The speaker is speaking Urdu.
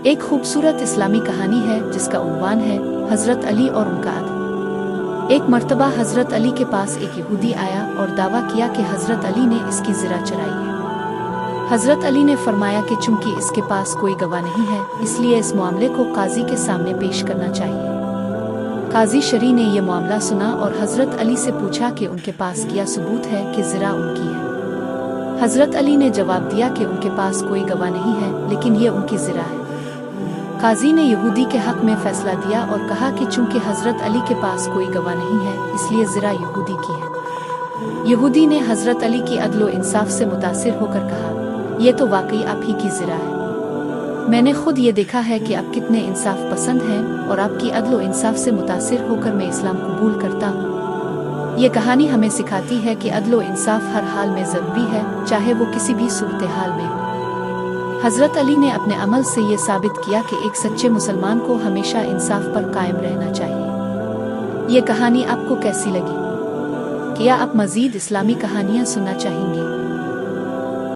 ایک خوبصورت اسلامی کہانی ہے جس کا عنوان ہے حضرت علی اور ان کا عدل۔ ایک مرتبہ حضرت علی کے پاس ایک یہودی آیا اور دعویٰ کیا کہ حضرت علی نے اس کی زرہ چرائی ہے۔ حضرت علی نے فرمایا کہ چونکہ اس کے پاس کوئی گواہ نہیں ہے اس لیے اس معاملے کو قاضی کے سامنے پیش کرنا چاہیے۔ قاضی شرعی نے یہ معاملہ سنا اور حضرت علی سے پوچھا کہ ان کے پاس کیا ثبوت ہے کہ زرہ ان کی ہے۔ حضرت علی نے جواب دیا کہ ان کے پاس کوئی گواہ نہیں ہے لیکن یہ ان کی زرہ ہے۔ قاضی نے یہودی کے حق میں فیصلہ دیا اور کہا کہ چونکہ حضرت علی کے پاس کوئی گواہ نہیں ہے اس لیے زرہ یہودی کی ہے۔ یہودی نے حضرت علی کی عدل و انصاف سے متاثر ہو کر کہا، یہ تو واقعی آپ ہی کی زرہ ہے۔ میں نے خود یہ دیکھا ہے کہ آپ کتنے انصاف پسند ہیں اور آپ کی عدل و انصاف سے متاثر ہو کر میں اسلام قبول کرتا ہوں۔ یہ کہانی ہمیں سکھاتی ہے کہ عدل و انصاف ہر حال میں ضروری ہے، چاہے وہ کسی بھی صورتحال میں ہو۔ حضرت علی نے اپنے عمل سے یہ ثابت کیا کہ ایک سچے مسلمان کو ہمیشہ انصاف پر قائم رہنا چاہیے۔ یہ کہانی آپ کو کیسی لگی؟ کیا آپ مزید اسلامی کہانیاں سننا چاہیں گے؟